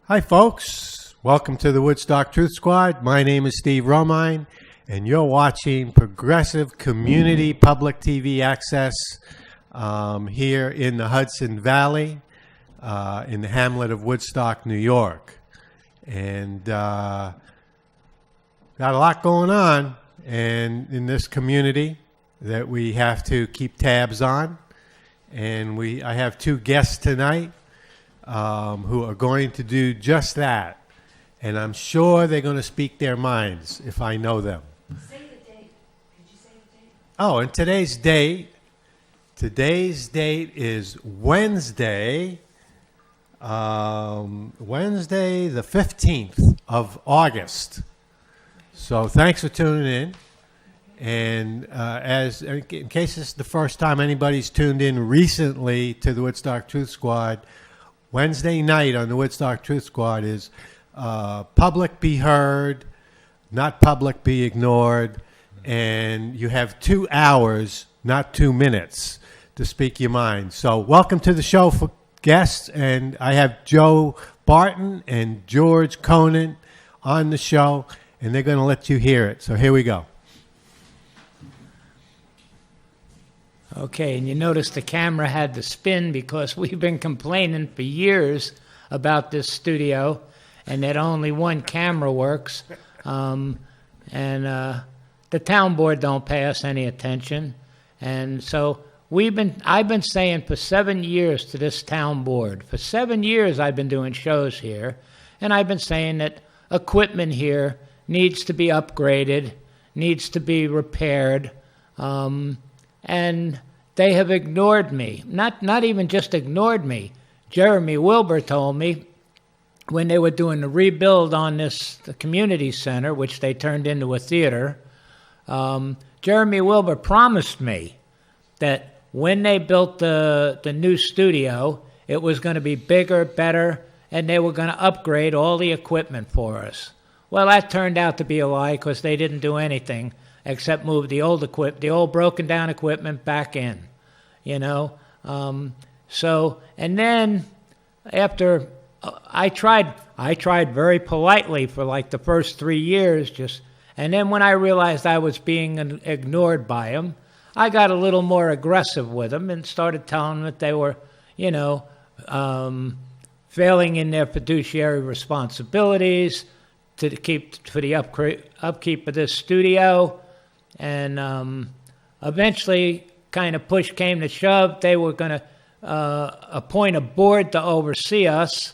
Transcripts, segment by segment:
Hi, folks. Welcome to the Woodstock Truth Squad. My name is Steve Romine, and you're watching Progressive Community Public TV Access here in the Hudson Valley, in the hamlet of Woodstock, New York. And got a lot going on in this community that we have to keep tabs on. And I have two guests tonight who are going to do just that. And I'm sure they're going to speak their minds if I know them. Say the date. Could you say the date? Oh, and today's date is Wednesday, Wednesday the 15th of August. So thanks for tuning in. And in case this is the first time anybody's tuned in recently to the Woodstock Truth Squad, Wednesday night on the Woodstock Truth Squad is public be heard, not public be ignored, and you have 2 hours, not 2 minutes, to speak your mind. So welcome to the show for guests, and I have Joe Barton and George Conant on the show, and they're going to let you hear it. So here we go. Okay, and you notice the camera had to spin because we've been complaining for years about this studio and that only one camera works. And the town board don't pay us any attention. And so I've been saying for 7 years to this town board, for 7 years I've been doing shows here, and I've been saying that equipment here needs to be upgraded, needs to be repaired, and they have ignored me. Not even just ignored me. Jeremy Wilbur told me when they were doing the rebuild on the community center, which they turned into a theater, Jeremy Wilbur promised me that when they built the new studio, it was going to be bigger, better, and they were going to upgrade all the equipment for us. Well, that turned out to be a lie because they didn't do anything except move the old broken down equipment back in, you know. So, and then after I tried very politely for like the first 3 years, and then when I realized I was being ignored by them, I got a little more aggressive with them and started telling them that they were, you know, failing in their fiduciary responsibilities for the upkeep of this studio. And eventually, kind of push came to shove, they were going to appoint a board to oversee us,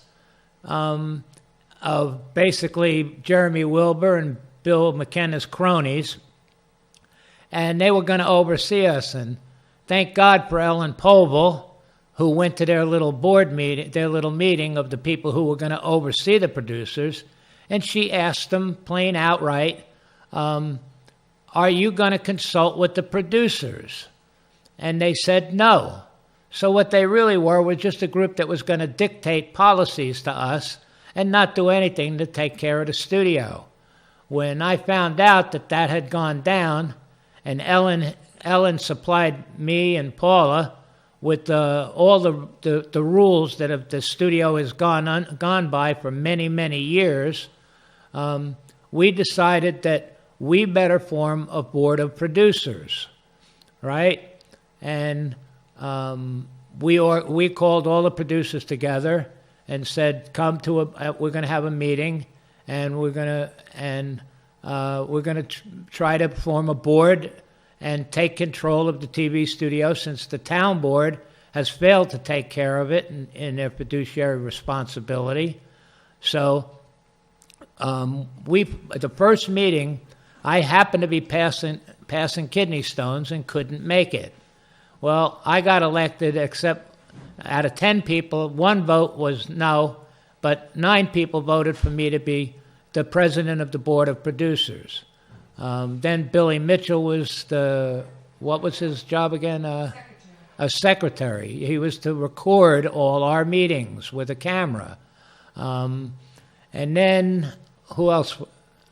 of basically Jeremy Wilbur and Bill McKenna's cronies. And they were going to oversee us. And thank God for Ellen Povell, who went to their little board meeting, their little meeting of the people who were going to oversee the producers. And she asked them plain outright, are you going to consult with the producers? And they said no. So what they really were was just a group that was going to dictate policies to us and not do anything to take care of the studio. When I found out that had gone down, and Ellen supplied me and Paula with all the rules that the studio has gone by for many, many years, we decided that we better form a board of producers, right? And we called all the producers together and said, we're going to have a meeting, and we're going to try to form a board and take control of the TV studio, since the town board has failed to take care of it in their fiduciary responsibility. So at the first meeting, I happened to be passing kidney stones and couldn't make it. Well, I got elected, except out of 10 people, 1 vote was no, but 9 people voted for me to be the president of the board of producers. Then Billy Mitchell was what was his job again? A secretary. He was to record all our meetings with a camera. And then, who else?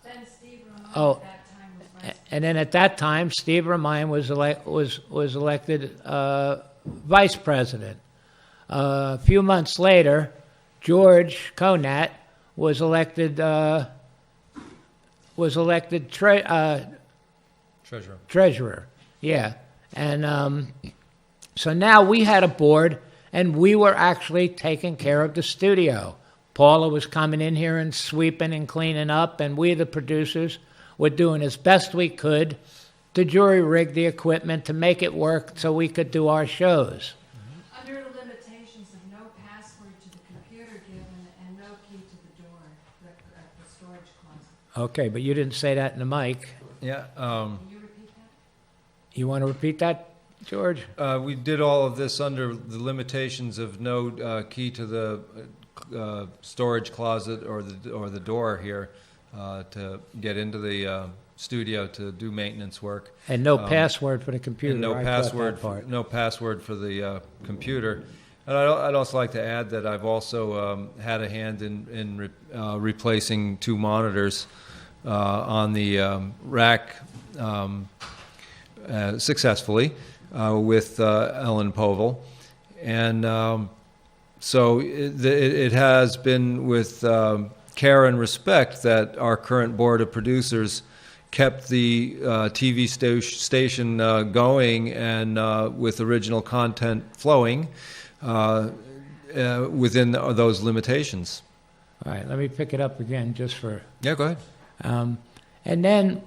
Then Steve Romine at that time was vice. And then at that time, Steve Romine was elected vice president. A few months later, George Conant was elected treasurer. Yeah, and so now we had a board, and we were actually taking care of the studio. Paula was coming in here and sweeping and cleaning up, and we, the producers, were doing as best we could to jury-rig the equipment to make it work so we could do our shows. Under the limitations of no password to the computer given and no key to the door, the storage closet. Okay, but you didn't say that in the mic. Yeah, Can you repeat that? You want to repeat that, George? we did all of this under the limitations of no key to the storage closet or the door here to get into the studio to do maintenance work. And no password for the computer. And no I caught password. that part. No password for the computer. And I'd also like to add that I've also had a hand in replacing 2 monitors on the rack successfully with Ellen Povell. And so it has been with care and respect that our current board of producers kept the TV station going and with original content flowing within those limitations. All right, let me pick it up again just for... Yeah, go ahead. And then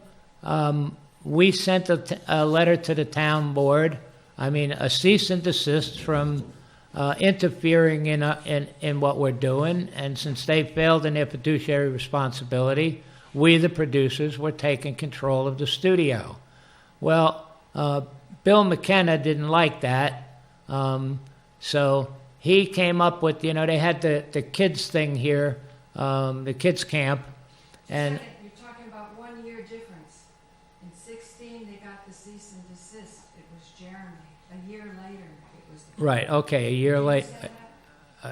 we sent a letter to the town board, a cease and desist from interfering in what we're doing, and since they failed in their fiduciary responsibility, we, the producers, were taking control of the studio. Well, Bill McKenna didn't like that, so he came up with, they had the kids thing here, the kids camp, and... You're talking about 1 year difference. In 16, they got the cease and desist. It was Jeremy. A year later, it was the... Right, okay, a year later.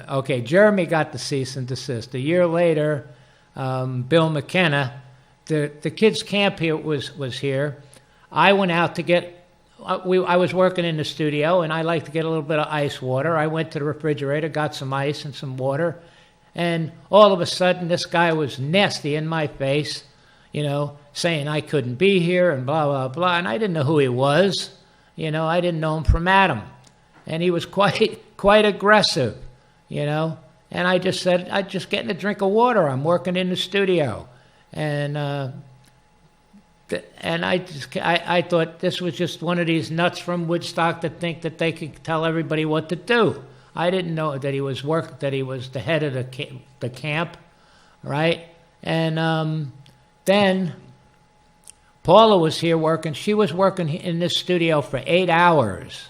Okay, Jeremy got the cease and desist. A year later, Bill McKenna, the kids' camp here was here. I went out to get, I was working in the studio, and I like to get a little bit of ice water. I went to the refrigerator, got some ice and some water, and all of a sudden, this guy was nasty in my face, saying I couldn't be here and blah, blah, blah, and I didn't know who he was. I didn't know him from Adam. And he was quite aggressive, and I just said, I'm just getting a drink of water. I'm working in the studio. And I thought this was just one of these nuts from Woodstock that think that they could tell everybody what to do. I didn't know that he was the head of the camp, right? And then Paula was here working. She was working in this studio for 8 hours,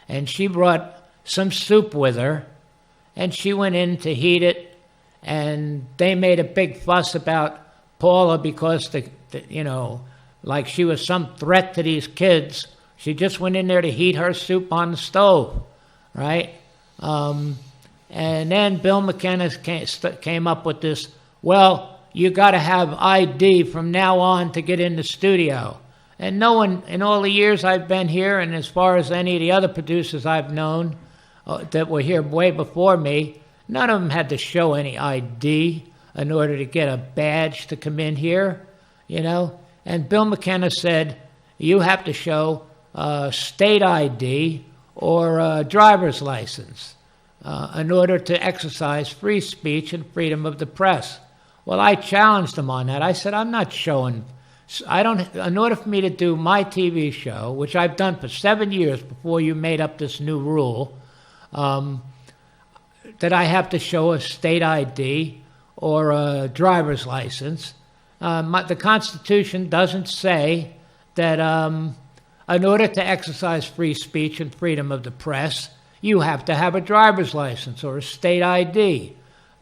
and she brought some soup with her, and she went in to heat it, and they made a big fuss about Paula because like she was some threat to these kids. She just went in there to heat her soup on the stove, right? And then Bill McKenna came up with this, well, you got to have ID from now on to get in the studio. And no one, in all the years I've been here, and as far as any of the other producers I've known that were here way before me, none of them had to show any ID in order to get a badge to come in here, And Bill McKenna said, you have to show state ID or a driver's license in order to exercise free speech and freedom of the press. Well, I challenged him on that. I said, I'm not showing... in order for me to do my TV show, which I've done for 7 years before you made up this new rule, that I have to show a state ID or a driver's license. The Constitution doesn't say that in order to exercise free speech and freedom of the press, you have to have a driver's license or a state ID.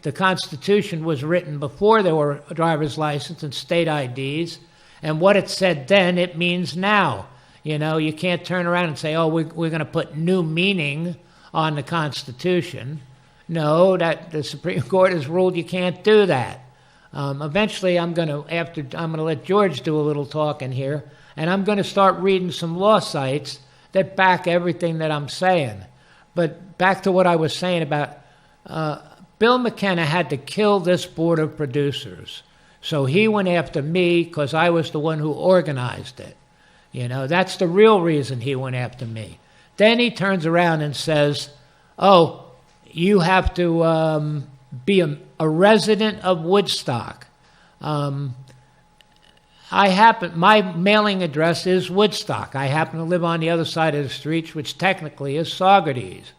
The Constitution was written before there were a driver's license and state IDs, and what it said then, it means now. You can't turn around and say, oh, we're going to put new meaning on the Constitution. No, that the Supreme Court has ruled you can't do that. Eventually, I'm going to let George do a little talking here, and I'm going to start reading some law sites that back everything that I'm saying. But back to what I was saying about Bill McKenna had to kill this board of producers. So he went after me because I was the one who organized it. That's the real reason he went after me. Then he turns around and says, oh, you have to be a resident of Woodstock. My mailing address is Woodstock. I happen to live on the other side of the street, which technically is Saugerties.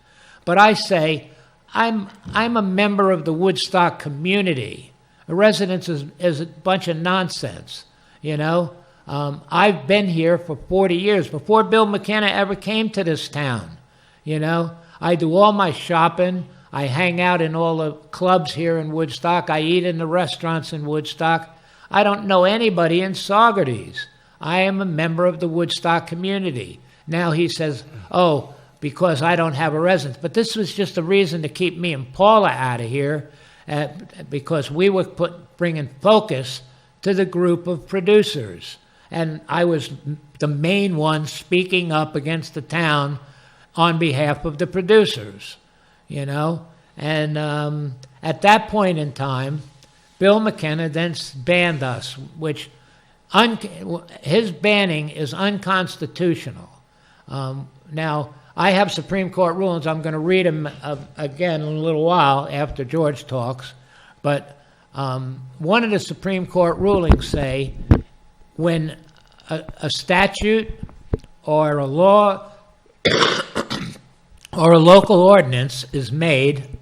But I say, I'm a member of the Woodstock community. A residence is a bunch of nonsense, I've been here for 40 years, before Bill McKenna ever came to this town, I do all my shopping. I hang out in all the clubs here in Woodstock. I eat in the restaurants in Woodstock. I don't know anybody in Saugerties. I am a member of the Woodstock community. Now he says, oh, because I don't have a residence. But this was just a reason to keep me and Paula out of here, because we were bringing focus to the group of producers. And I was the main one speaking up against the town on behalf of the producers, And at that point in time, Bill McKenna then banned us, which his banning is unconstitutional. Now, I have Supreme Court rulings. I'm going to read them again in a little while after George talks. But one of the Supreme Court rulings say when a statute or a law or a local ordinance is made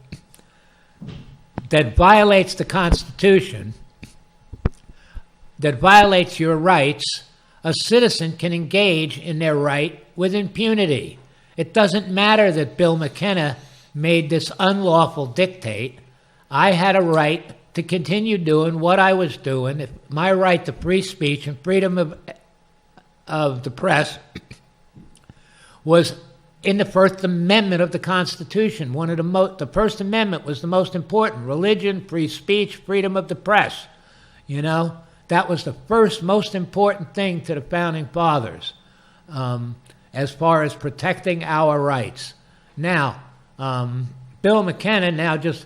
that violates the Constitution, that violates your rights, a citizen can engage in their right with impunity. It doesn't matter that Bill McKenna made this unlawful dictate. I had a right to continue doing what I was doing. My right to free speech and freedom of the press was in the First Amendment of the Constitution. The First Amendment was the most important. Religion, free speech, freedom of the press. That was the first most important thing to the Founding Fathers as far as protecting our rights. Now, Bill McKenna now just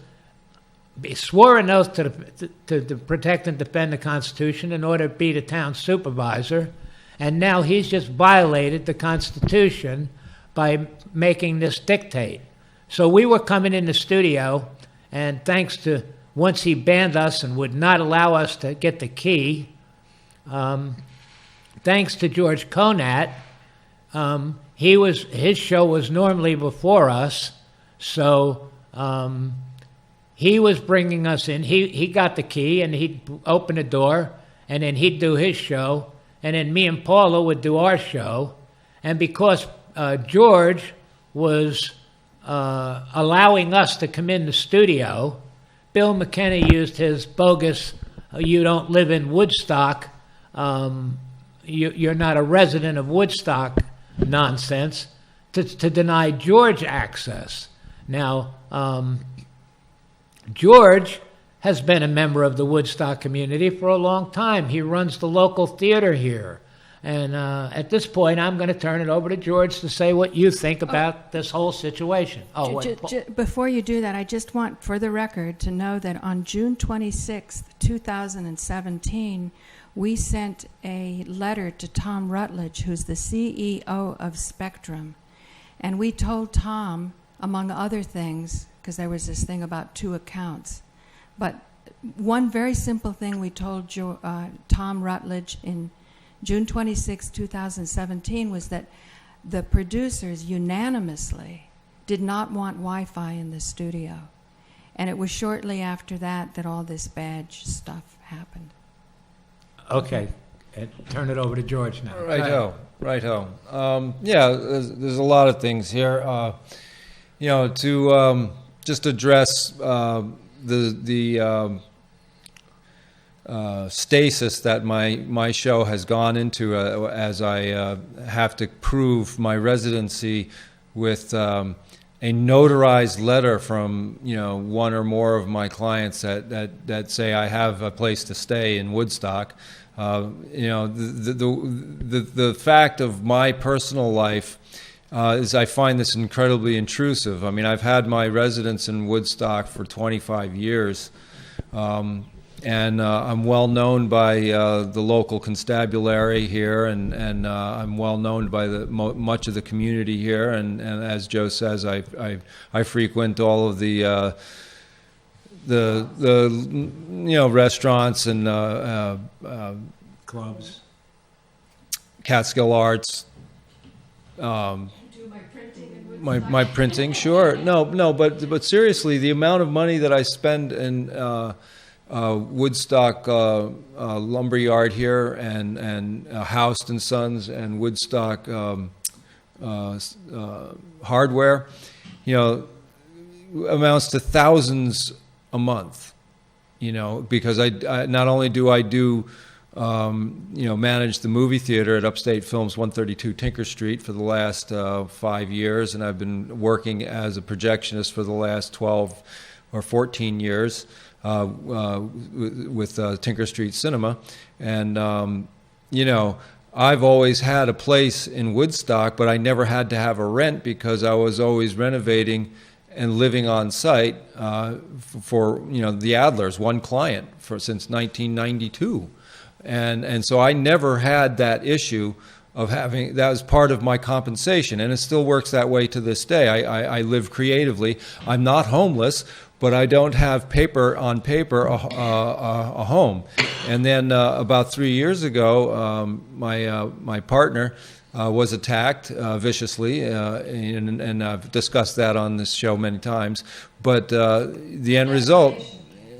swore an oath to protect and defend the Constitution in order to be the town supervisor, and now he's just violated the Constitution by making this dictate. So we were coming in the studio, and once he banned us and would not allow us to get the key, thanks to George Conant, his show was normally before us, so he was bringing us in. He got the key, and he'd open the door, and then he'd do his show, and then me and Paula would do our show. And because George was allowing us to come in the studio, Bill McKenna used his bogus, you don't live in Woodstock, you're not a resident of Woodstock nonsense, to deny George access. Now, George has been a member of the Woodstock community for a long time. He runs the local theater here. And at this point, I'm going to turn it over to George to say what you think about this whole situation. Before you do that, I just want, for the record, to know that on June 26th, 2017, we sent a letter to Tom Rutledge, who's the CEO of Spectrum. And we told Tom, among other things, because there was this thing about 2 accounts, but one very simple thing we told Tom Rutledge in June 26, 2017, was that the producers unanimously did not want Wi-Fi in the studio. And it was shortly after that all this badge stuff happened. Okay. And turn it over to George now. Righto. Yeah, there's a lot of things here. To just address the stasis that my show has gone into as I have to prove my residency with a notarized letter from one or more of my clients that say I have a place to stay in Woodstock. The fact of my personal life is I find this incredibly intrusive. I mean, I've had my residence in Woodstock for 25 years, and I'm well known by the local constabulary here, and I'm well known by much of the community here. And as Joe says, I frequent all of the restaurants and Clubs. Catskill Arts. My printing, sure. No, but seriously, the amount of money that I spend in Woodstock Lumberyard here, and Houst and Sons, and Woodstock Hardware, amounts to thousands a month. Because I not only do I do manage the movie theater at Upstate Films 132 Tinker Street for the last 5 years, and I've been working as a projectionist for the last 12 or 14 years with Tinker Street Cinema. And, I've always had a place in Woodstock, but I never had to have a rent because I was always renovating and living on site for the Adlers, one client since 1992. And so I never had that issue of having, that was part of my compensation, and it still works that way to this day. I live creatively. I'm not homeless, but I don't have a home. And then about 3 years ago, my partner was attacked viciously, and I've discussed that on this show many times. But the end result,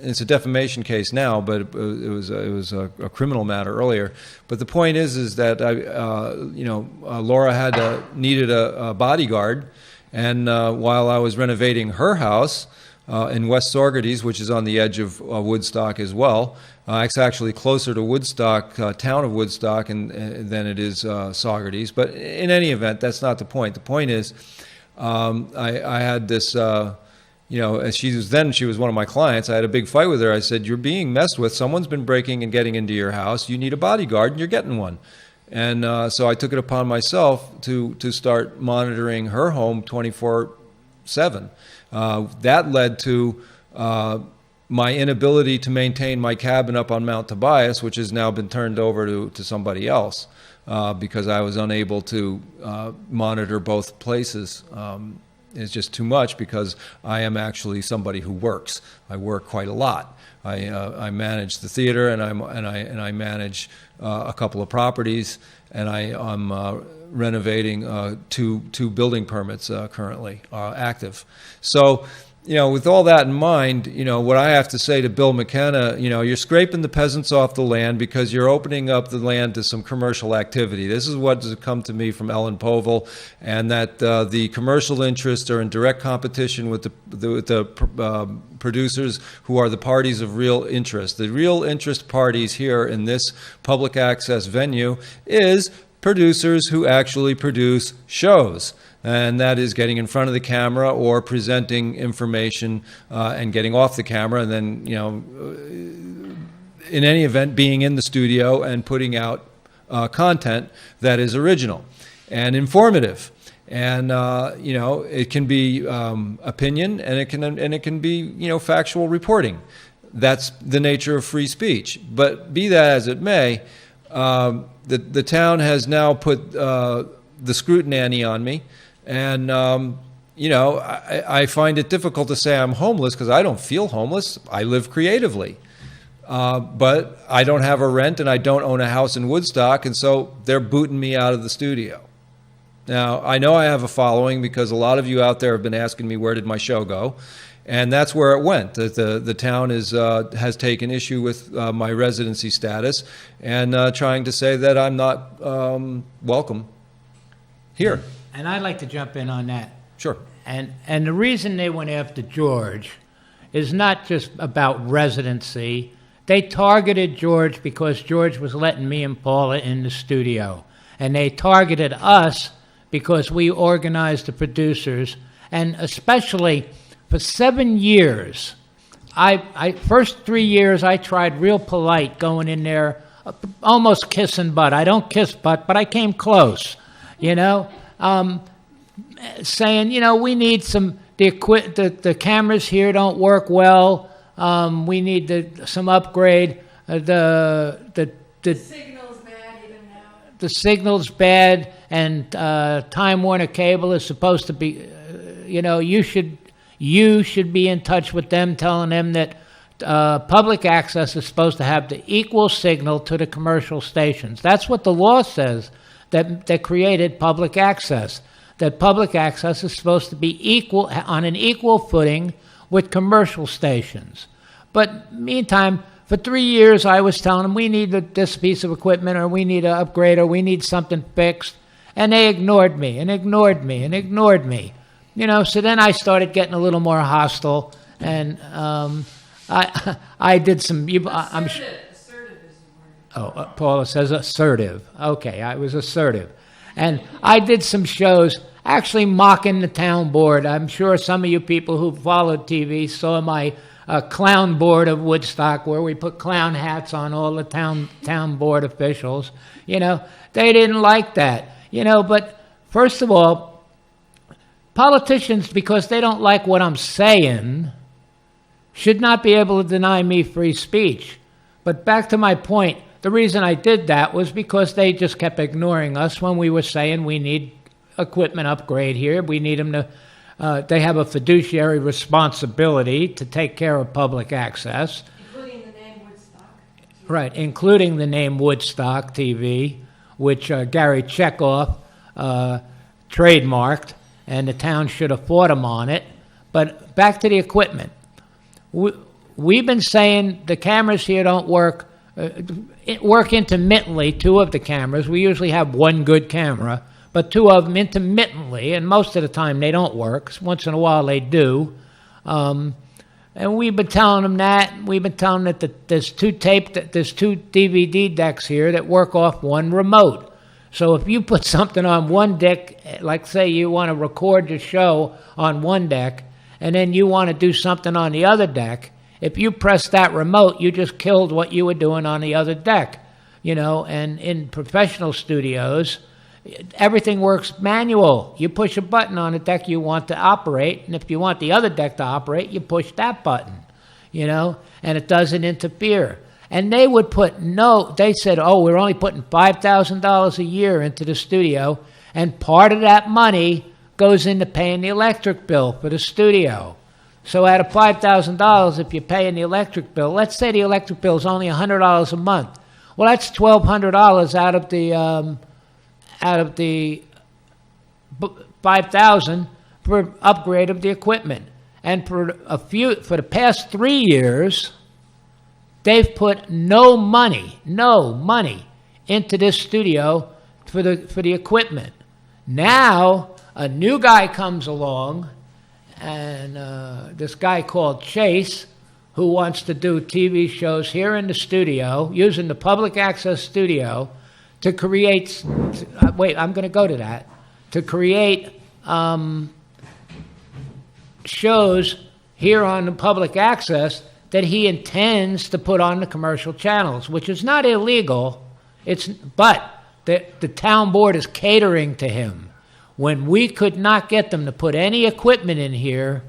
it's a defamation case now, but it was a criminal matter earlier. But the point is that Laura needed a bodyguard, and while I was renovating her house in West Saugerties, which is on the edge of Woodstock as well, it's actually closer to Woodstock, town of Woodstock, than it is Saugerties. But in any event, that's not the point. The point is, I had this. As she was one of my clients. I had a big fight with her. I said, "You're being messed with. Someone's been breaking and getting into your house. You need a bodyguard, and you're getting one." And so I took it upon myself to start monitoring her home 24/7. That led to my inability to maintain my cabin up on Mount Tobias, which has now been turned over to somebody else because I was unable to monitor both places. It's just too much because I am actually somebody who works. I work quite a lot. I manage the theater, and I manage a couple of properties, and I'm renovating two building permits currently active. So, with all that in mind, what I have to say to Bill McKenna, you're scraping the peasants off the land because you're opening up the land to some commercial activity. This is what has come to me from Ellen Povell, and that the commercial interests are in direct competition with the producers who are the parties of real interest. The real interest parties here in this public access venue is producers who actually produce shows. And that is getting in front of the camera or presenting information and getting off the camera, and then, in any event, being in the studio and putting out content that is original and informative. And it can be opinion, and it can be factual reporting. That's the nature of free speech. But be that as it may, the town has now put the scrutiny on me. And, I find it difficult to say I'm homeless because I don't feel homeless. I live creatively. But I don't have a rent, and I don't own a house in Woodstock, and so they're booting me out of the studio. Now, I know I have a following because a lot of you out there have been asking me where did my show go, and that's where it went. The town has taken issue with my residency status and trying to say that I'm not welcome here. And I'd like to jump in on that. Sure. And the reason they went after George is not just about residency. They targeted George because George was letting me and Paula in the studio. And they targeted us because we organized the producers. And especially for 7 years, first 3 years I tried real polite going in there, almost kissing butt. I don't kiss butt, but I came close, saying, we need the cameras here don't work well. We need some upgrade. The signal's bad even now. The signal's bad, and Time Warner Cable is supposed to be, you should be in touch with them, telling them that public access is supposed to have the equal signal to the commercial stations. That's what the law says that created public access. That public access is supposed to be equal, on an equal footing with commercial stations. But meantime, for 3 years, I was telling them we need this piece of equipment, or we need an upgrade, or we need something fixed, and they ignored me and ignored me and ignored me. So then I started getting a little more hostile, and I did some. Assertive is the word. Oh, Paula says assertive. Okay, I was assertive. And I did some shows actually mocking the town board. I'm sure some of you people who followed TV saw my clown board of Woodstock, where we put clown hats on all the town board officials. They didn't like that. But first of all, politicians, because they don't like what I'm saying, should not be able to deny me free speech. But back to my point, the reason I did that was because they just kept ignoring us when we were saying we need equipment upgrade here. We need them to, they have a fiduciary responsibility to take care of public access. Including the name Woodstock. Right, including the name Woodstock TV, which Gary Chekhov trademarked, and the town should have fought him on it. But back to the equipment. We've been saying the cameras here don't work intermittently, two of the cameras. We usually have one good camera, but two of them intermittently, and most of the time they don't work. Once in a while they do. And we've been telling them that. We've been telling them that there's two DVD decks here that work off one remote. So if you put something on one deck, like say you want to record your show on one deck, and then you want to do something on the other deck, if you press that remote, you just killed what you were doing on the other deck. And in professional studios, everything works manual. You push a button on the deck you want to operate, and if you want the other deck to operate, you push that button, and it doesn't interfere. And they would they said, we're only putting $5,000 a year into the studio, and part of that money goes into paying the electric bill for the studio. So out of $5,000, if you're paying the electric bill, let's say the electric bill is only $100 a month. Well, that's $1,200 out of the $5,000 for upgrade of the equipment. And for the past 3 years, they've put no money into this studio for the equipment. Now a new guy comes along, and this guy called Chase, who wants to do TV shows here in the studio, using the public access studio to create, I'm going to go to that, to create shows here on the public access that he intends to put on the commercial channels, which is not illegal, but the town board is catering to him. When we could not get them to put any equipment in here,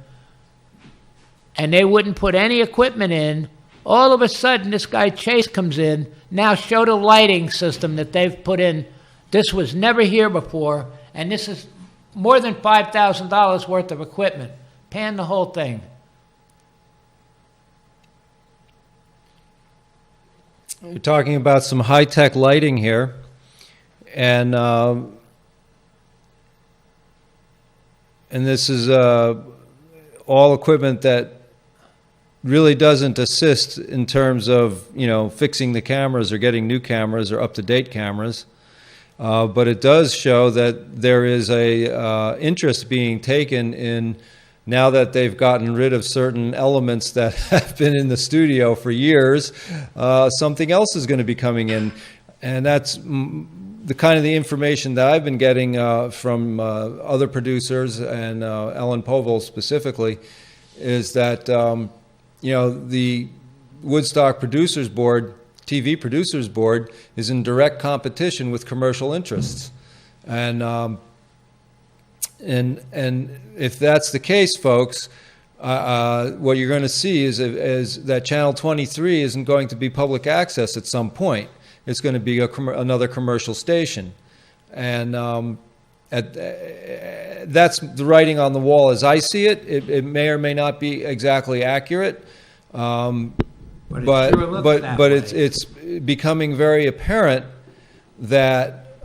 and they wouldn't put any equipment in, all of a sudden this guy Chase comes in, now show the lighting system that they've put in. This was never here before, and this is more than $5,000 worth of equipment. Pan the whole thing. We're talking about some high-tech lighting here, and this is all equipment that really doesn't assist in terms of, fixing the cameras or getting new cameras or up-to-date cameras. But it does show that there is a interest being taken in, now that they've gotten rid of certain elements that have been in the studio for years, something else is going to be coming in. And that's the kind of the information that I've been getting from other producers, and Ellen Povell specifically, is that the Woodstock Producers Board, TV Producers Board, is in direct competition with commercial interests, and And if that's the case, folks, what you're going to see is that Channel 23 isn't going to be public access at some point. It's going to be another commercial station. And that's the writing on the wall as I see it. It may or may not be exactly accurate. But it's becoming very apparent that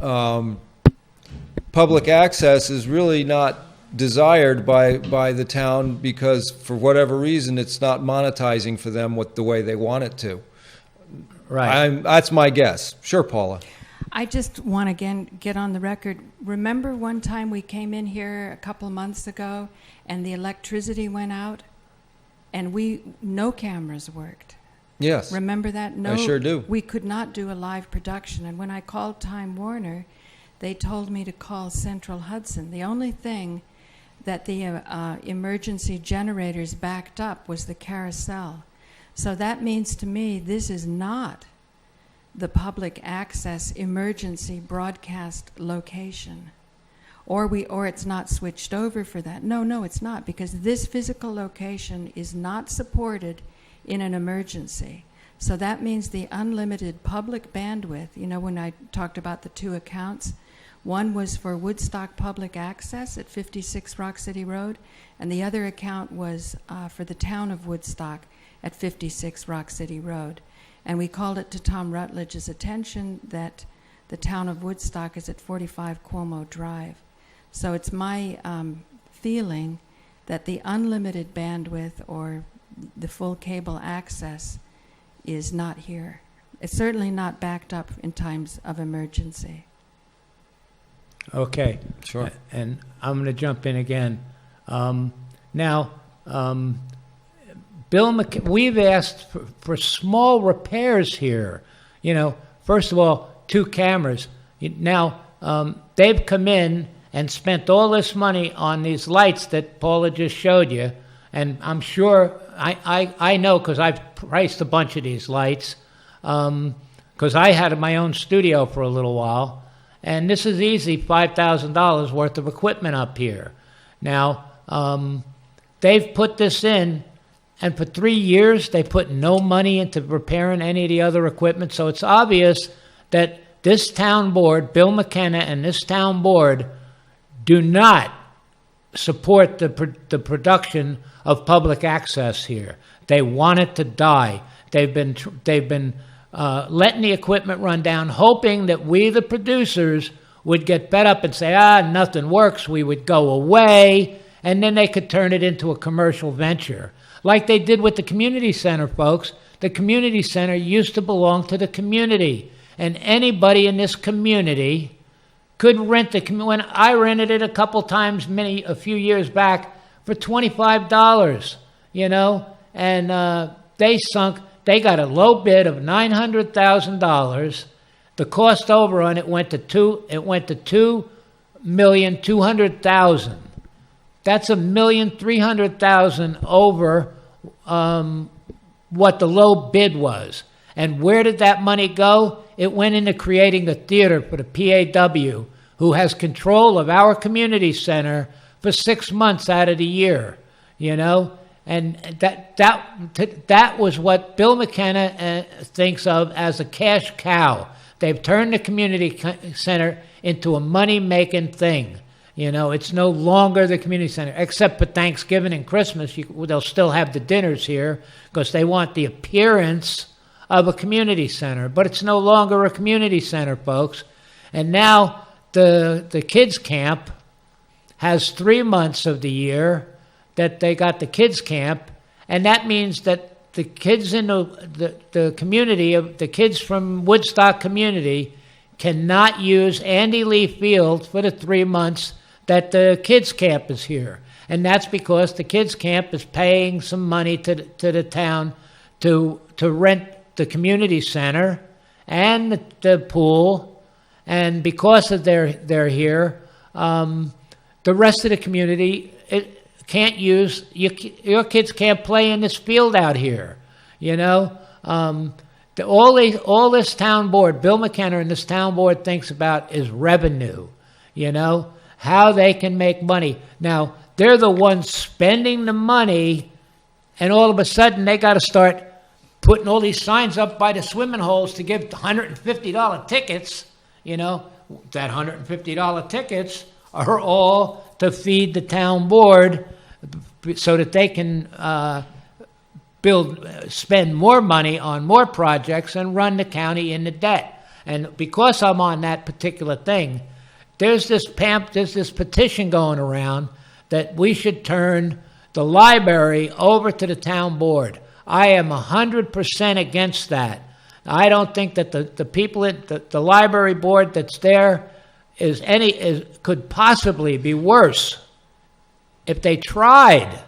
public access is really not desired by the town because for whatever reason it's not monetizing for them the way they want it to. Right. That's my guess. Sure, Paula. I just want to again get on the record. Remember one time we came in here a couple of months ago and the electricity went out and no cameras worked. Yes. Remember that? No, I sure do. We could not do a live production. And when I called Time Warner, they told me to call Central Hudson. The only thing that the emergency generators backed up was the carousel. So that means to me this is not the public access emergency broadcast location. Or it's not switched over for that. No, it's not, because this physical location is not supported in an emergency. So that means the unlimited public bandwidth, when I talked about the two accounts, one was for Woodstock Public Access at 56 Rock City Road, and the other account was for the town of Woodstock at 56 Rock City Road. And we called it to Tom Rutledge's attention that the town of Woodstock is at 45 Cuomo Drive. So it's my feeling that the unlimited bandwidth or the full cable access is not here. It's certainly not backed up in times of emergency. Okay. Sure. And I'm going to jump in again. Now, Bill we've asked for small repairs here. First of all, 2 cameras. Now, they've come in and spent all this money on these lights that Paula just showed you. And I'm sure, I know because I've priced a bunch of these lights, because I had my own studio for a little while. And this is easy, $5,000 worth of equipment up here. Now, they've put this in, and for 3 years, they put no money into repairing any of the other equipment. So it's obvious that this town board, Bill McKenna and this town board, do not support the production of public access here. They want it to die. They've been letting the equipment run down, hoping that we, the producers, would get fed up and say, nothing works. We would go away, and then they could turn it into a commercial venture. Like they did with the community center, folks. The community center used to belong to the community, and anybody in this community could rent when I rented it a couple times, a few years back, for $25, and they got a low bid of $900,000. The cost overrun, it went to $2,200,000. That's $1,300,000 over what the low bid was. And where did that money go? It went into creating a theater for the PAW, who has control of our community center for 6 months out of the year, And that was what Bill McKenna thinks of as a cash cow. They've turned the community center into a money-making thing. It's no longer the community center, except for Thanksgiving and Christmas. They'll still have the dinners here because they want the appearance of a community center. But it's no longer a community center, folks. And now the kids' camp has 3 months of the year that they got the kids' camp, and that means that the kids in the community, the kids from Woodstock community, cannot use Andy Lee Field for the 3 months that the kids' camp is here. And that's because the kids' camp is paying some money to the town to rent the community center and the pool, and because of they're here, the rest of the community can't use, your kids can't play in this field out here, all this town board, Bill McKenna and this town board thinks about is revenue, how they can make money. Now, they're the ones spending the money, and all of a sudden they got to start putting all these signs up by the swimming holes to give $150 tickets. That $150 tickets are all to feed the town board so that they can spend more money on more projects and run the county into debt. And because I'm on that particular thing, there's this petition going around that we should turn the library over to the town board. I am 100% against that. I don't think that the people at the library board that's there could possibly be worse if they tried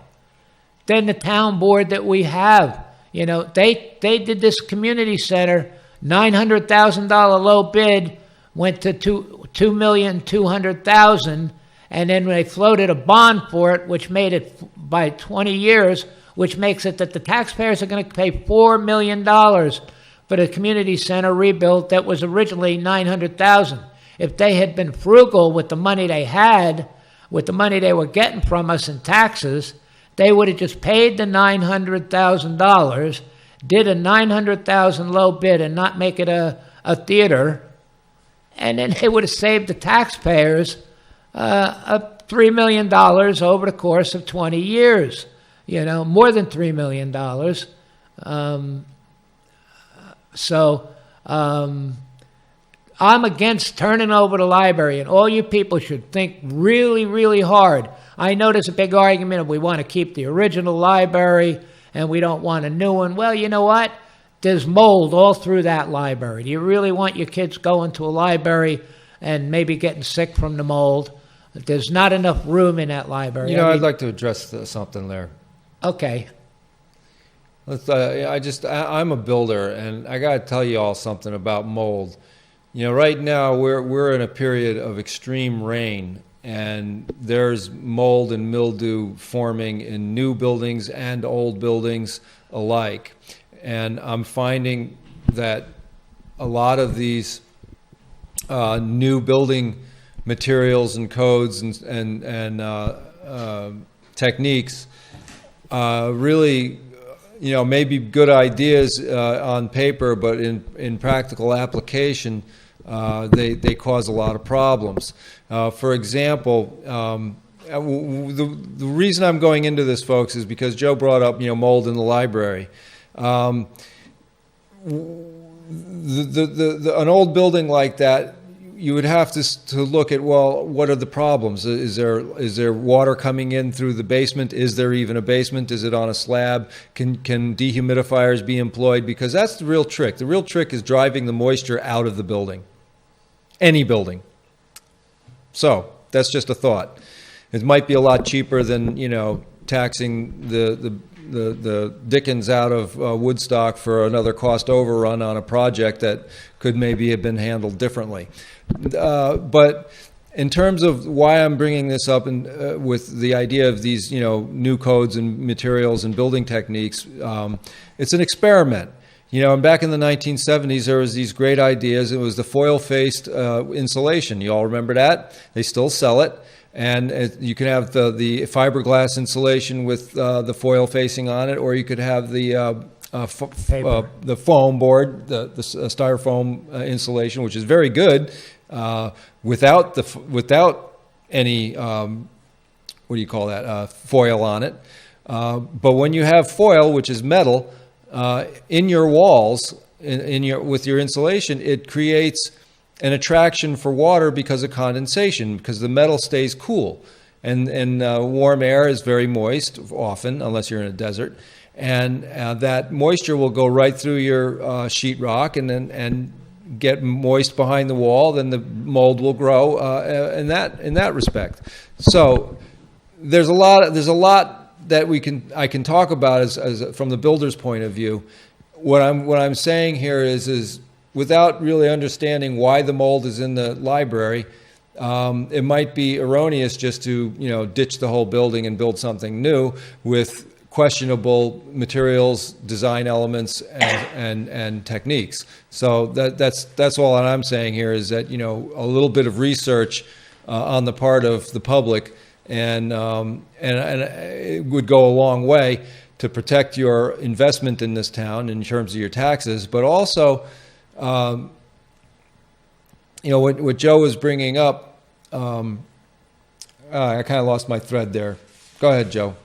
than the town board that we have. They did this community center, $900,000 low bid, went to $2,200,000, and then they floated a bond for it, which made it by 20 years, which makes it that the taxpayers are going to pay $4 million for the community center rebuild that was originally $900,000. If they had been frugal with the money they had, with the money they were getting from us in taxes, they would have just paid the $900,000, did a $900,000 low bid and not make it a theater, and then they would have saved the taxpayers $3 million over the course of 20 years. More than $3 million. I'm against turning over the library, and all you people should think really, really hard. I know there's a big argument if we want to keep the original library and we don't want a new one. Well, you know what? There's mold all through that library. Do you really want your kids going to a library and maybe getting sick from the mold? There's not enough room in that library. I'd like to address something there. Okay. I'm a builder, and I got to tell you all something about mold. Right now we're in a period of extreme rain, and there's mold and mildew forming in new buildings and old buildings alike. And I'm finding that a lot of these new building materials and codes and techniques really, may be good ideas on paper, but in practical application, they cause a lot of problems. For example, the reason I'm going into this, folks, is because Joe brought up mold in the library. An old building like that, you would have to look at, well, what are the problems? Is there water coming in through the basement? Is there even a basement? Is it on a slab? Can dehumidifiers be employed? Because that's the real trick. The real trick is driving the moisture out of the building, any building. So that's just a thought. It might be a lot cheaper than taxing the dickens out of Woodstock for another cost overrun on a project that could maybe have been handled differently. But in terms of why I'm bringing this up and with the idea of these new codes and materials and building techniques, it's an experiment. And back in the 1970s, there was these great ideas. It was the foil-faced insulation. You all remember that? They still sell it. And you can have the fiberglass insulation with the foil facing on it, or you could have the foam board, the styrofoam insulation, which is very good without any foil on it. But when you have foil, which is metal, in your walls, with your insulation, it creates an attraction for water because of condensation, because the metal stays cool. And warm air is very moist, often, unless you're in a desert. And that moisture will go right through your sheetrock and get moist behind the wall. Then the mold will grow in that respect. So there's a lot that I can talk about as from the builder's point of view. What I'm saying here is without really understanding why the mold is in the library, it might be erroneous just to ditch the whole building and build something new with questionable materials, design elements, and techniques. So that's all that I'm saying here is that a little bit of research on the part of the public, and it would go a long way to protect your investment in this town in terms of your taxes, but also, what Joe was bringing up, I kind of lost my thread there. Go ahead, Joe.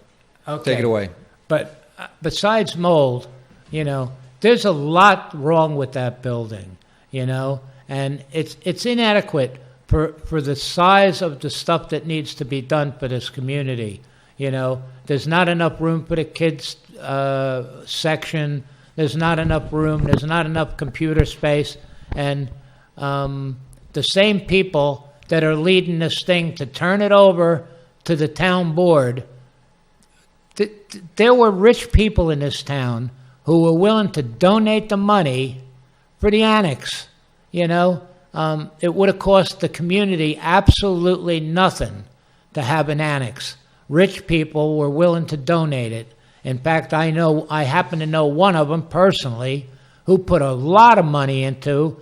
Okay. Take it away. But besides mold, there's a lot wrong with that building, and it's inadequate for the size of the stuff that needs to be done for this community. There's not enough room for the kids section. There's not enough room. There's not enough computer space, and the same people that are leading this thing to turn it over to the town board. There were rich people in this town who were willing to donate the money for the annex. It would have cost the community absolutely nothing to have an annex. Rich people were willing to donate it. In fact, I happen to know one of them personally who put a lot of money into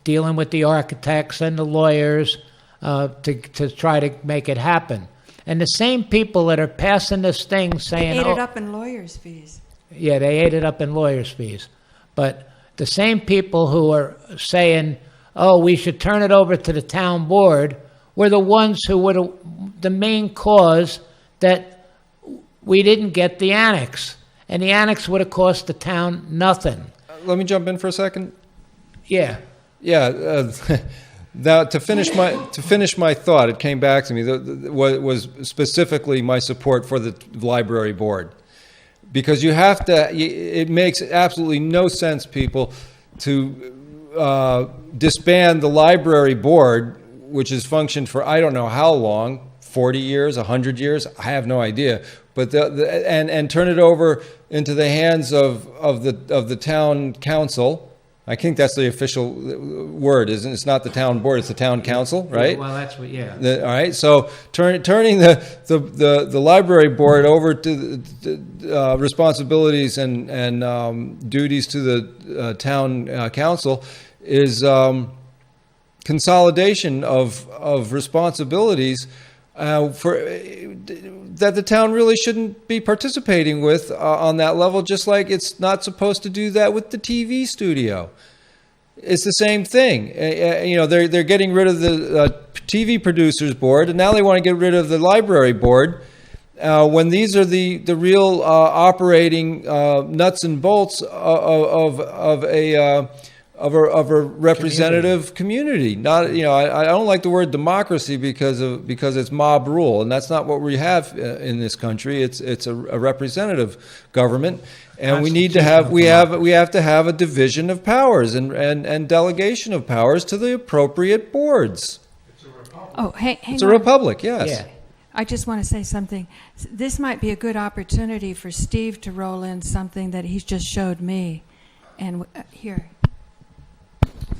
dealing with the architects and the lawyers to try to make it happen. And the same people that are passing this thing saying... Ate it up in lawyers' fees. Yeah, they ate it up in lawyers' fees. But the same people who are saying, we should turn it over to the town board, were the ones who were the main cause that we didn't get the annex. And the annex would have cost the town nothing. Let me jump in for a second. Yeah. Yeah. Now, to finish my thought, it came back to me. Was specifically my support for the library board, because you have to. It makes absolutely no sense, people, to disband the library board, which has functioned for I don't know how long, 40 years, 100 years, I have no idea. But and turn it over into the hands of the town council. I think that's the official word, isn't it? It's not the town board; it's the town council, right? Well, that's what. Yeah. All right. So turning the library board over to the responsibilities and duties to the town council is consolidation of responsibilities that the town really shouldn't be participating with on that level, just like it's not supposed to do that with the TV studio. It's the same thing. They're getting rid of the TV producers board, and now they want to get rid of the library board, when these are the real operating nuts and bolts of a representative community. Not, I don't like the word democracy because it's mob rule, and that's not what we have in this country. It's a representative government, and we have to have a division of powers and delegation of powers to the appropriate boards. It's a republic. Oh, hang It's on. a republic, yes. Yeah. I just want to say something. This might be a good opportunity for Steve to roll in something that he's just showed me. And here.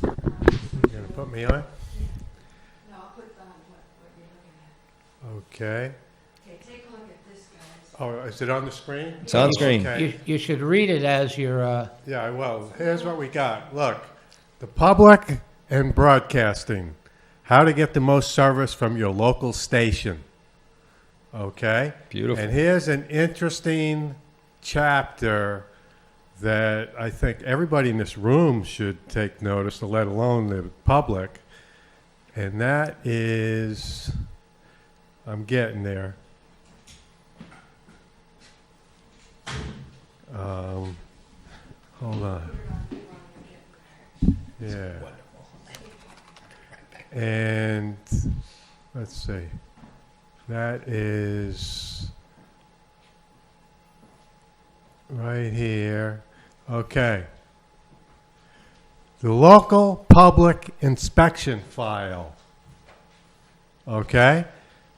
You're going to put me on? No, I'll put on what you're looking at. Okay. Okay, take a look at this, guys. Oh, is it on the screen? It's on screen. Okay. You should read it as you're... Yeah, well, here's what we got. Look, the public and broadcasting. How to get the most service from your local station. Okay? Beautiful. And here's an interesting chapter that I think everybody in this room should take notice, let alone the public. And that is, I'm getting there. Hold on. Yeah. And let's see. That is right here. Okay. The local public inspection file. Okay?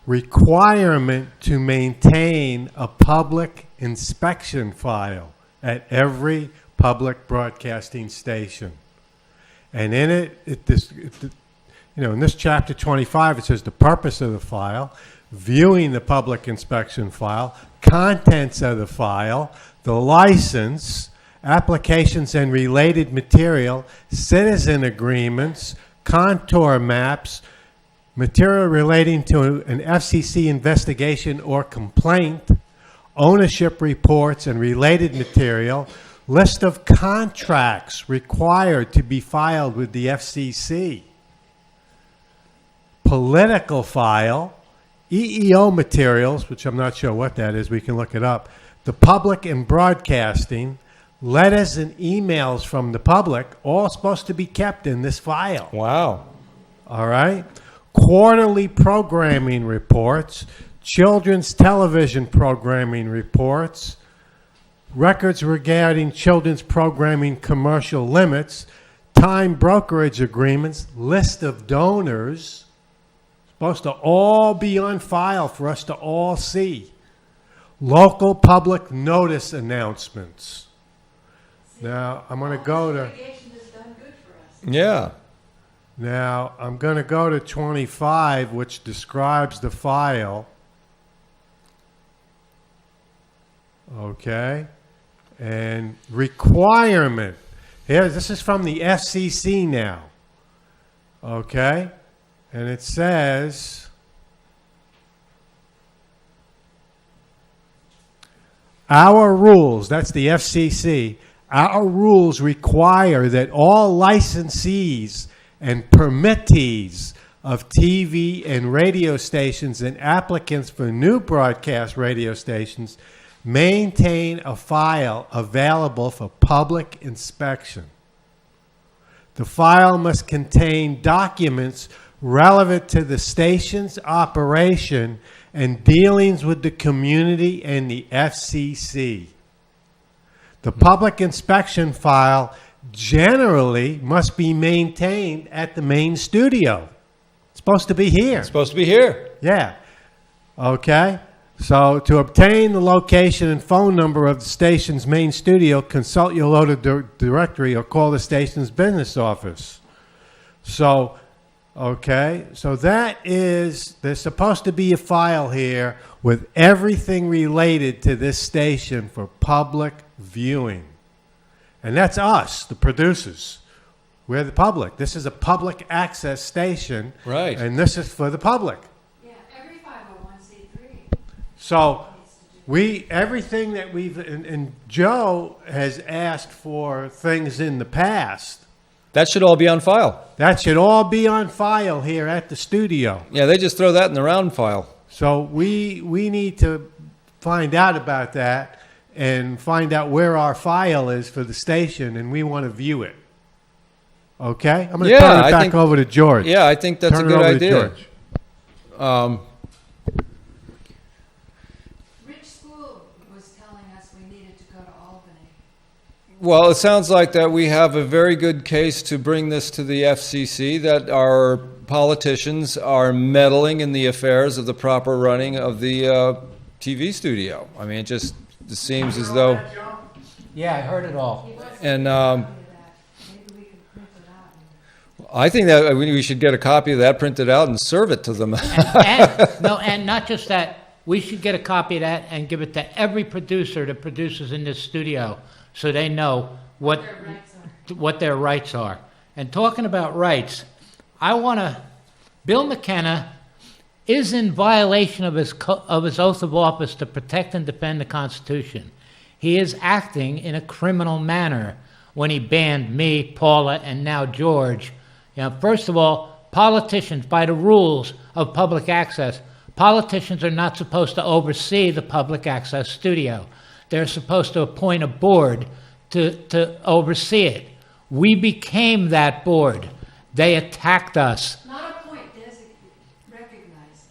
Requirement to maintain a public inspection file at every public broadcasting station. And in in this chapter 25, it says the purpose of the file, viewing the public inspection file, contents of the file, the license, applications and related material, citizen agreements, contour maps, material relating to an FCC investigation or complaint, ownership reports and related material, list of contracts required to be filed with the FCC, political file, EEO materials, which I'm not sure what that is, we can look it up, the public and broadcasting, letters and emails from the public, all supposed to be kept in this file. Wow. All right? Quarterly programming reports, children's television programming reports, records regarding children's programming commercial limits, time brokerage agreements, list of donors, supposed to all be on file for us to all see. Local public notice announcements. Now, I'm going to go to... Yeah. Now, I'm going to go to 25, which describes the file. Okay. And requirement. Here, this is from the FCC now. Okay. And it says... Our rules, that's the FCC, our rules require that all licensees and permittees of TV and radio stations and applicants for new broadcast radio stations maintain a file available for public inspection. The file must contain documents relevant to the station's operation and dealings with the community and the FCC. The public inspection file generally must be maintained at the main studio. It's supposed to be here. It's supposed to be here. Yeah. Okay. So to obtain the location and phone number of the station's main studio, consult your local directory or call the station's business office. So, okay, so that is, there's supposed to be a file here with everything related to this station for public viewing. And that's us, the producers. We're the public. This is a public access station. Right. And this is for the public. Yeah, every 501c3. So everything that and Joe has asked for things in the past. That should all be on file. That should all be on file here at the studio. Yeah, they just throw that in the round file. So we need to find out about that and find out where our file is for the station, and we want to view it. Okay? I'm going to turn it back over to George. Yeah, I think that's a good idea. Rich School was telling us we needed to go to Albany. Well, it sounds like that we have a very good case to bring this to the FCC, that our politicians are meddling in the affairs of the proper running of the TV studio. I mean, it just seems as though... Yeah, I heard it all. And I think that we should get a copy of that printed out and serve it to them. and not just that, we should get a copy of that and give it to every producer that produces in this studio so they know what their rights are. And talking about rights, Bill McKenna is in violation of his oath of office to protect and defend the Constitution. He is acting in a criminal manner when he banned me, Paula, and now George. First of all, politicians, by the rules of public access, politicians are not supposed to oversee the public access studio. They're supposed to appoint a board to oversee it. We became that board. They attacked us. Not appoint, recognize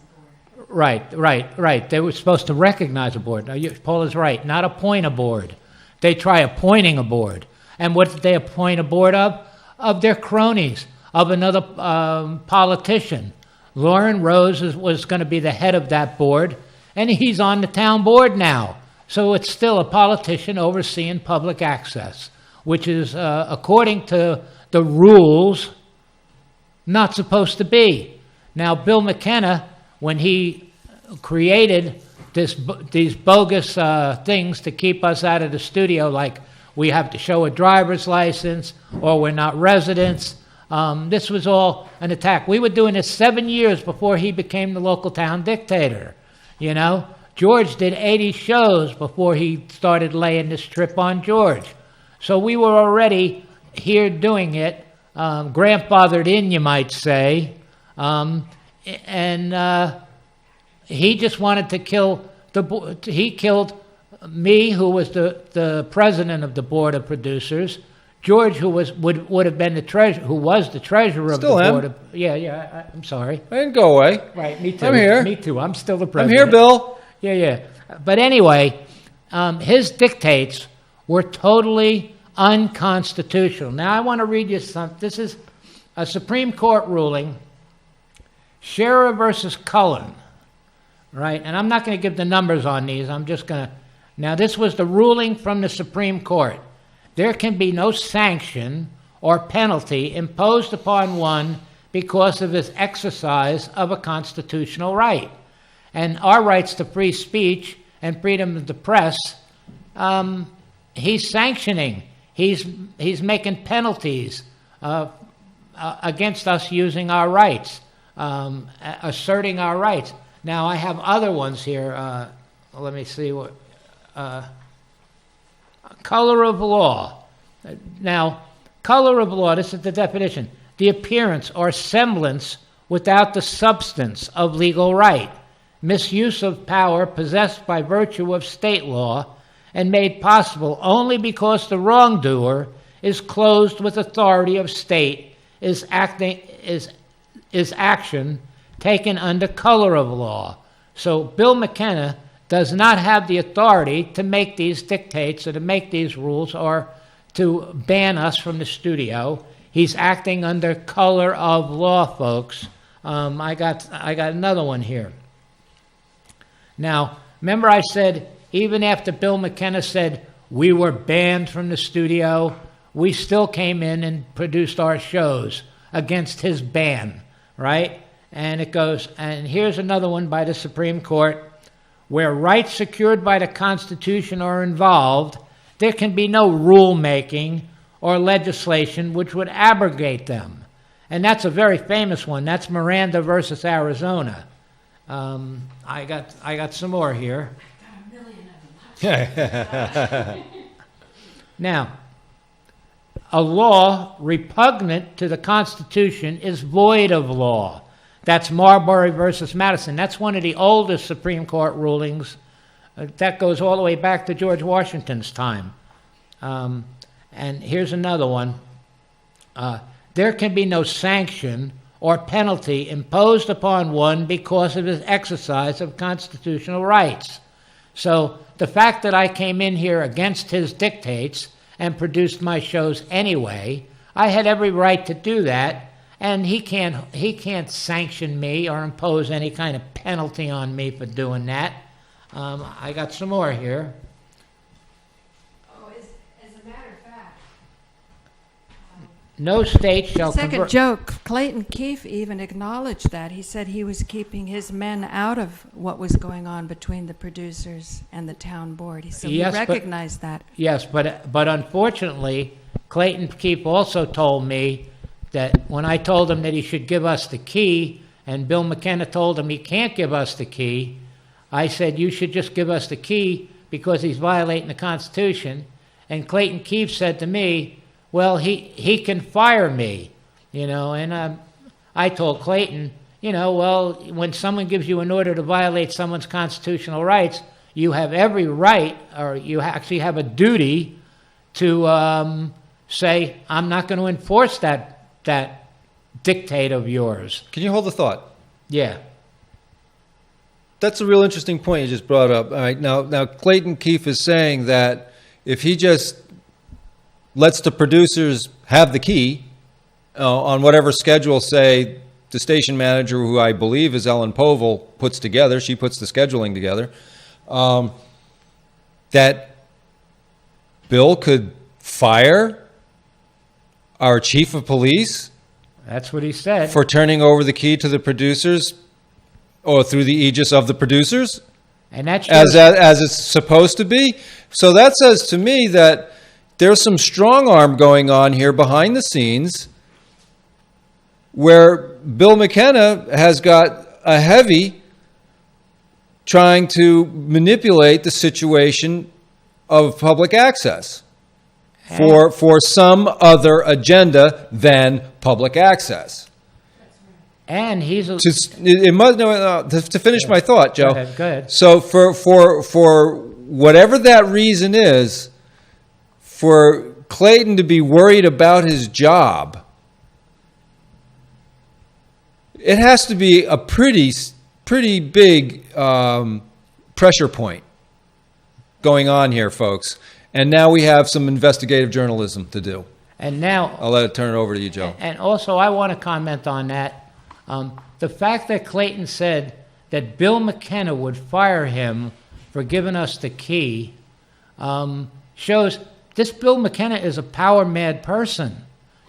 the board. Right. They were supposed to recognize a board. Paul is right. Not appoint a board. They try appointing a board. And what did they appoint a board of? Of their cronies, of another politician. Lauren Rose was going to be the head of that board, and he's on the town board now. So it's still a politician overseeing public access, which is, according to the rules, not supposed to be. Now, Bill McKenna, when he created these bogus things to keep us out of the studio, like we have to show a driver's license or we're not residents, This was all an attack. We were doing this 7 years before he became the local town dictator, you know. George did 80 shows before he started laying this trip on George. So we were already here doing it, grandfathered in, you might say. He just wanted to kill he killed me, who was the president of the board of producers. George, who would have been the treasurer, who was the treasurer Still of the am. board of. I'm sorry. I didn't go away. Right, me too. I'm here. Me too. I'm still the I'm president. here, Bill. Yeah. But anyway, his dictates were totally unconstitutional. Now I want to read you something. This is a Supreme Court ruling, Scherer versus Cullen, right? And I'm not going to give the numbers on these. I'm just going to. Now this was the ruling from the Supreme Court. There can be no sanction or penalty imposed upon one because of his exercise of a constitutional right. And our rights to free speech and freedom of the press, he's sanctioning. He's making penalties against us using our rights, asserting our rights. Now, I have other ones here. Let me see what. Color of law. Now, color of law, this is the definition. The appearance or semblance without the substance of legal right. Misuse of power possessed by virtue of state law and made possible only because the wrongdoer is clothed with authority of state is action taken under color of law. So Bill McKenna does not have the authority to make these dictates or to make these rules or to ban us from the studio. He's acting under color of law, folks. I got another one here. Now, remember I said even after Bill McKenna said we were banned from the studio, we still came in and produced our shows against his ban, right? And it goes, and here's another one by the Supreme Court. Where rights secured by the Constitution are involved, there can be no rulemaking or legislation which would abrogate them. And that's a very famous one. That's Miranda versus Arizona. I got some more here. Now, a law repugnant to the Constitution is void of law. That's Marbury versus Madison. That's one of the oldest Supreme Court rulings. That goes all the way back to George Washington's time. And here's another one. There can be no sanction or penalty imposed upon one because of his exercise of constitutional rights. So the fact that I came in here against his dictates and produced my shows anyway, I had every right to do that. And he can't sanction me or impose any kind of penalty on me for doing that. I got some more here. Oh, as a matter of fact. No state shall Second joke, Clayton Keefe even acknowledged that. He said he was keeping his men out of what was going on between the producers and the town board. So he recognized that. Yes, but unfortunately, Clayton Keefe also told me that when I told him that he should give us the key, and Bill McKenna told him he can't give us the key, I said, you should just give us the key because he's violating the Constitution. And Clayton Keefe said to me, well, he can fire me, you know. And I told Clayton, you know, well, when someone gives you an order to violate someone's constitutional rights, you have every right, or you actually have a duty to say, I'm not going to enforce that dictate of yours. Can you hold the thought? Yeah. That's a real interesting point you just brought up. All right, now Clayton Keefe is saying that if he just lets the producers have the key on whatever schedule, say, the station manager, who I believe is Ellen Povell, puts together, she puts the scheduling together, that Bill could fire our chief of police. That's what he said. For turning over the key to the producers, or through the aegis of the producers, and that's as it's supposed to be. So that says to me that there's some strong arm going on here behind the scenes where Bill McKenna has got a heavy trying to manipulate the situation of public access for some other agenda than public access. And he's a, To finish my thought, Joe. Go ahead. So for whatever that reason is, for Clayton to be worried about his job, it has to be a pretty big pressure point going on here, folks. And now we have some investigative journalism to do. and now I'll let it turn it over to you, Joe. And also, I want to comment on that. The fact that Clayton said that Bill McKenna would fire him for giving us the key shows this Bill McKenna is a power-mad person.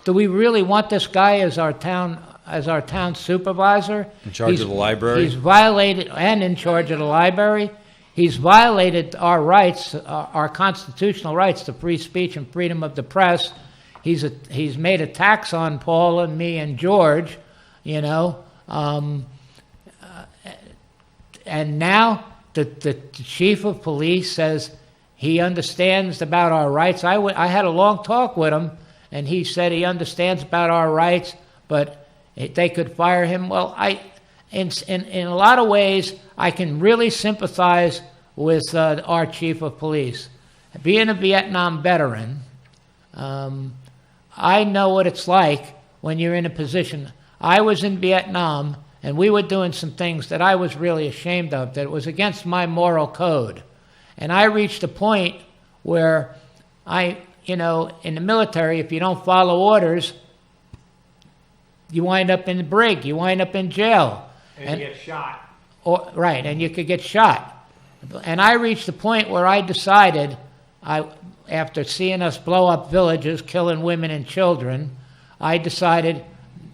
Do we really want this guy as our town supervisor? In charge of the library? He's violated, and in charge of the library. He's violated our rights, our constitutional rights to free speech and freedom of the press. He's made attacks on Paul and me and George, you know. And now the chief of police says he understands about our rights. I had a long talk with him, and he said he understands about our rights, but they could fire him. Well, in a lot of ways, I can really sympathize with our chief of police. Being a Vietnam veteran, I know what it's like when you're in a position. I was in Vietnam, and we were doing some things that I was really ashamed of, that was against my moral code. And I reached a point where in the military, if you don't follow orders, you wind up in the brig, you wind up in jail. And you get shot. Right, and you could get shot. And I reached a point where I decided, after seeing us blow up villages, killing women and children, I decided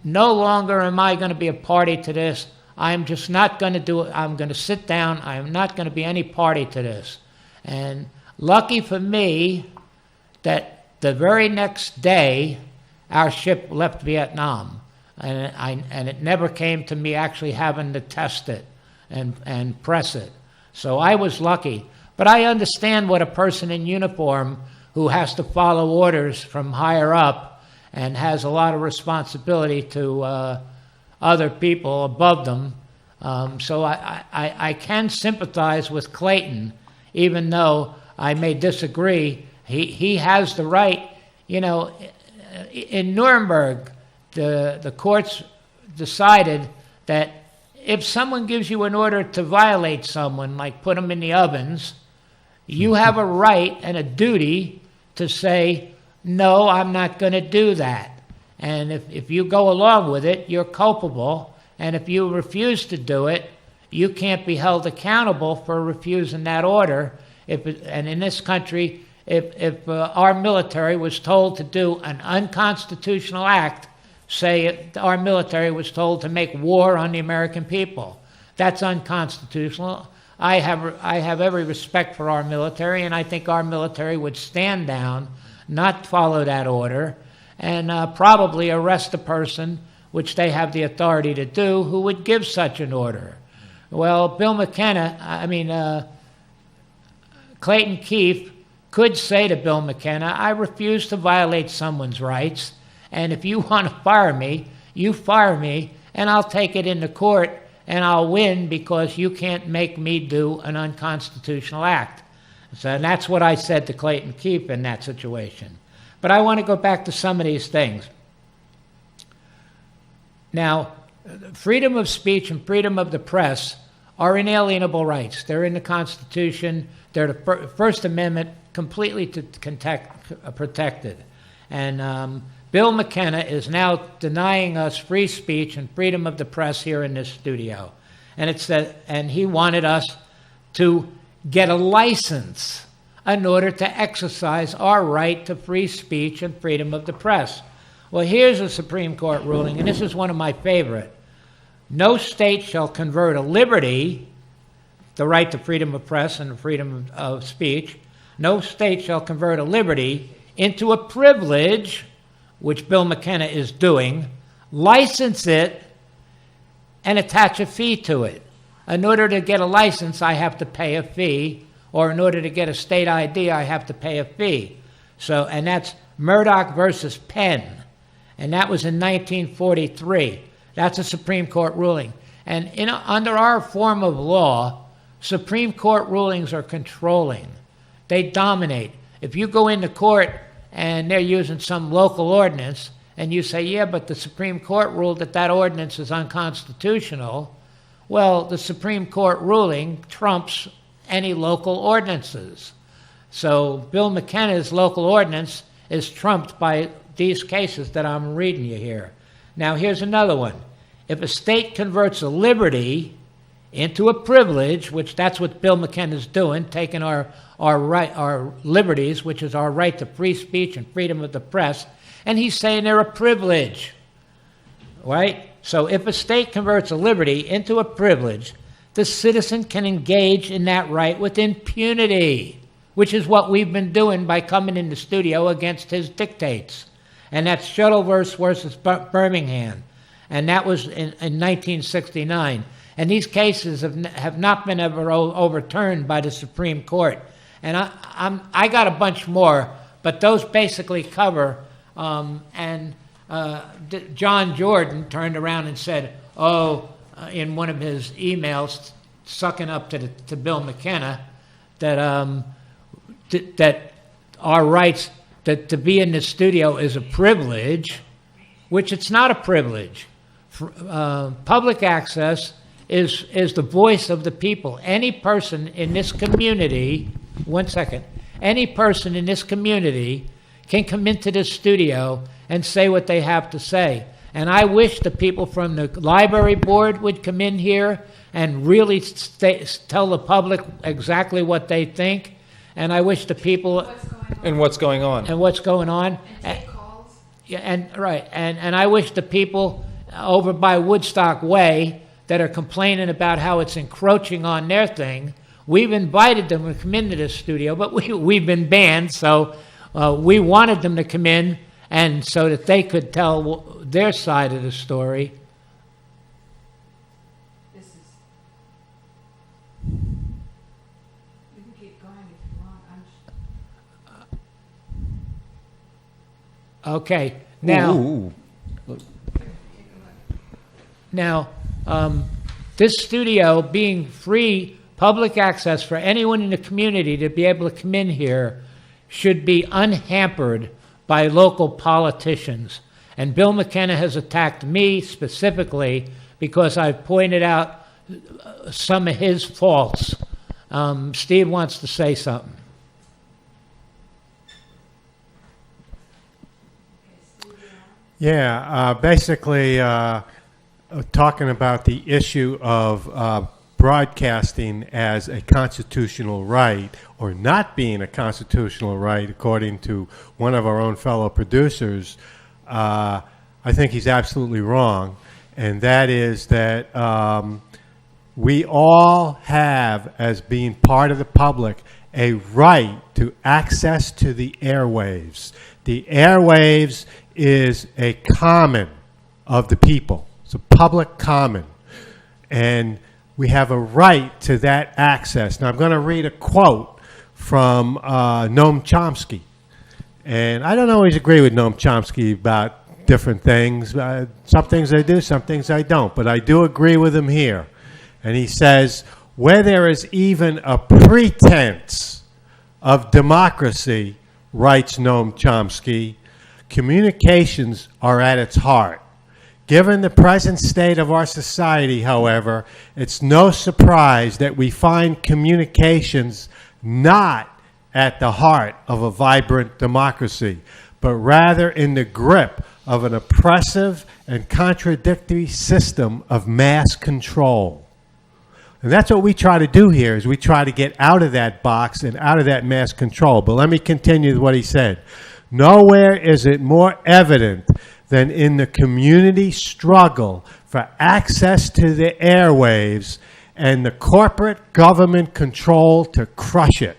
no longer am I going to be a party to this. I'm just not going to do it. I'm going to sit down. I'm not going to be any party to this. And lucky for me that the very next day, our ship left Vietnam. And it never came to me actually having to test it and press it. So I was lucky. But I understand what a person in uniform who has to follow orders from higher up and has a lot of responsibility to other people above them. So I can sympathize with Clayton, even though I may disagree. He has the right. You know, in Nuremberg, the courts decided that if someone gives you an order to violate someone, like put them in the ovens, you have a right and a duty to say, no, I'm not going to do that. And if you go along with it, you're culpable. And if you refuse to do it, you can't be held accountable for refusing that order. And in this country, if our military was told to do an unconstitutional act, say our military was told to make war on the American people, that's unconstitutional. I have every respect for our military, and I think our military would stand down, not follow that order, and probably arrest a person, which they have the authority to do, who would give such an order. Well, Bill McKenna, Clayton Keefe could say to Bill McKenna, I refuse to violate someone's rights, and if you want to fire me, you fire me, and I'll take it into court, and I'll win because you can't make me do an unconstitutional act. So that's what I said to Clayton Keefe in that situation. But I want to go back to some of these things. Now, freedom of speech and freedom of the press are inalienable rights. They're in the Constitution. They're the First Amendment, completely protected. And Bill McKenna is now denying us free speech and freedom of the press here in this studio. And he wanted us to get a license in order to exercise our right to free speech and freedom of the press. Well, here's a Supreme Court ruling, and this is one of my favorite. No state shall convert a liberty, the right to freedom of press and freedom of speech, no state shall convert a liberty into a privilege, which Bill McKenna is doing, license it, and attach a fee to it. In order to get a license, I have to pay a fee, or in order to get a state ID, I have to pay a fee. So, and that's Murdoch versus Penn, and that was in 1943. That's a Supreme Court ruling. And under our form of law, Supreme Court rulings are controlling. They dominate. If you go into court and they're using some local ordinance, and you say, yeah, but the Supreme Court ruled that that ordinance is unconstitutional, well, the Supreme Court ruling trumps any local ordinances. So Bill McKenna's local ordinance is trumped by these cases that I'm reading you here. Now, here's another one. If a state converts a liberty into a privilege, which that's what Bill McKenna's doing, taking our liberties, which is our right to free speech and freedom of the press, and he's saying they're a privilege, right? So if a state converts a liberty into a privilege, the citizen can engage in that right with impunity, which is what we've been doing by coming in the studio against his dictates. And that's Shuttleworth versus Birmingham. And that was in 1969. And these cases have not been ever overturned by the Supreme Court. And I got a bunch more, but those basically cover. John Jordan turned around and said, in one of his emails, sucking up to Bill McKenna, that that our rights to be in the studio is a privilege, which it's not a privilege. Public access is the voice of the people. Any person in this community, any person in this community can come into this studio and say what they have to say. And I wish the people from the library board would come in here and really tell the public exactly what they think. And I wish the people... What's going on. And what's going on. And take calls. Yeah, and I wish the people over by Woodstock Way that are complaining about how it's encroaching on their thing, we've invited them to come into this studio, but we've been banned, so we wanted them to come in and so that they could tell their side of the story. This is. You can keep going if you want. Okay, now. Ooh. Now, this studio being free public access for anyone in the community to be able to come in here should be unhampered by local politicians. And Bill McKenna has attacked me specifically because I've pointed out some of his faults. Steve wants to say something. Yeah, basically talking about the issue of broadcasting as a constitutional right or not being a constitutional right, according to one of our own fellow producers, I think he's absolutely wrong. And that is that we all have, as being part of the public, a right to access to the airwaves. The airwaves is a common of the people. It's a public common. And we have a right to that access. Now, I'm going to read a quote from Noam Chomsky. And I don't always agree with Noam Chomsky about different things. Some things I do, some things I don't. But I do agree with him here. And he says, where there is even a pretense of democracy, writes Noam Chomsky, communications are at its heart. Given the present state of our society, however, it's no surprise that we find communications not at the heart of a vibrant democracy, but rather in the grip of an oppressive and contradictory system of mass control. And that's what we try to do here, is we try to get out of that box and out of that mass control. But let me continue with what he said. Nowhere is it more evident than in the community struggle for access to the airwaves and the corporate government control to crush it.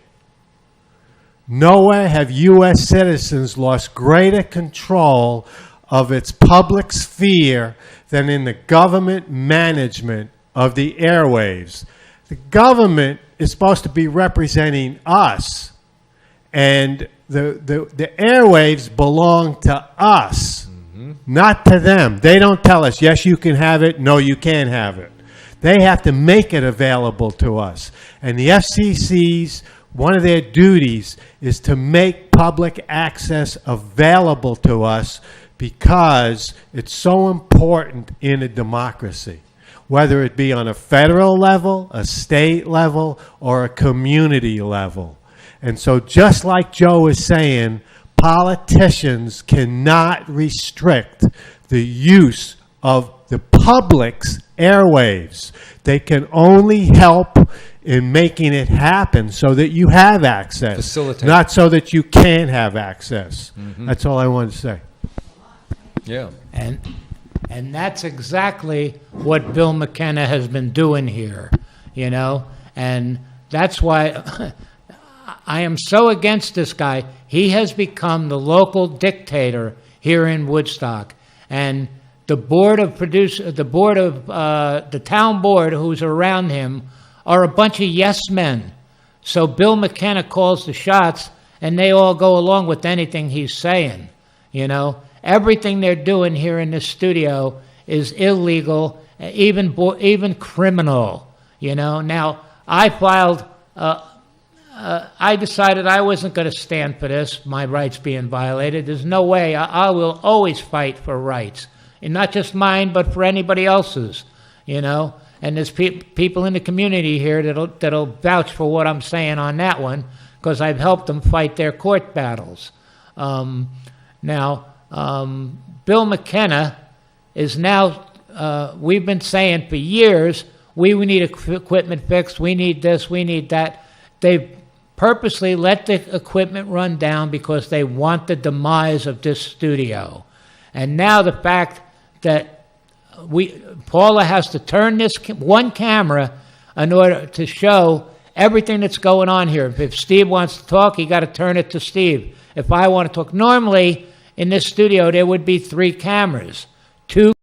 Nowhere have U.S. citizens lost greater control of its public sphere than in the government management of the airwaves. The government is supposed to be representing us, and the airwaves belong to us, not to them. They don't tell us, yes, you can have it, no, you can't have it. They have to make it available to us. And the FCC's, one of their duties is to make public access available to us because it's so important in a democracy, whether it be on a federal level, a state level, or a community level. And so just like Joe is saying, politicians cannot restrict the use of the public's airwaves. They can only help in making it happen so that you have access, Facilitate. not so that you can't have access. That's all I wanted to say. Yeah. And that's exactly what Bill McKenna has been doing here, you know, and that's why I am so against this guy. He has become the local dictator here in Woodstock, and the town board who's around him are a bunch of yes men. So Bill McKenna calls the shots, and they all go along with anything he's saying, you know. Everything they're doing here in this studio is illegal, even criminal, you know. Now, I decided I wasn't going to stand for this, my rights being violated. There's no way. I will always fight for rights, and not just mine, but for anybody else's, you know. And there's people in the community here that'll vouch for what I'm saying on that one, because I've helped them fight their court battles. Bill McKenna is now, we've been saying for years, we need equipment fixed, we need this, we need that. They've purposely let the equipment run down because they want the demise of this studio. And now the fact that Paula has to turn this one camera in order to show everything that's going on here. If Steve wants to talk, he got to turn it to Steve. If I want to talk, normally in this studio there would be 3 cameras, 2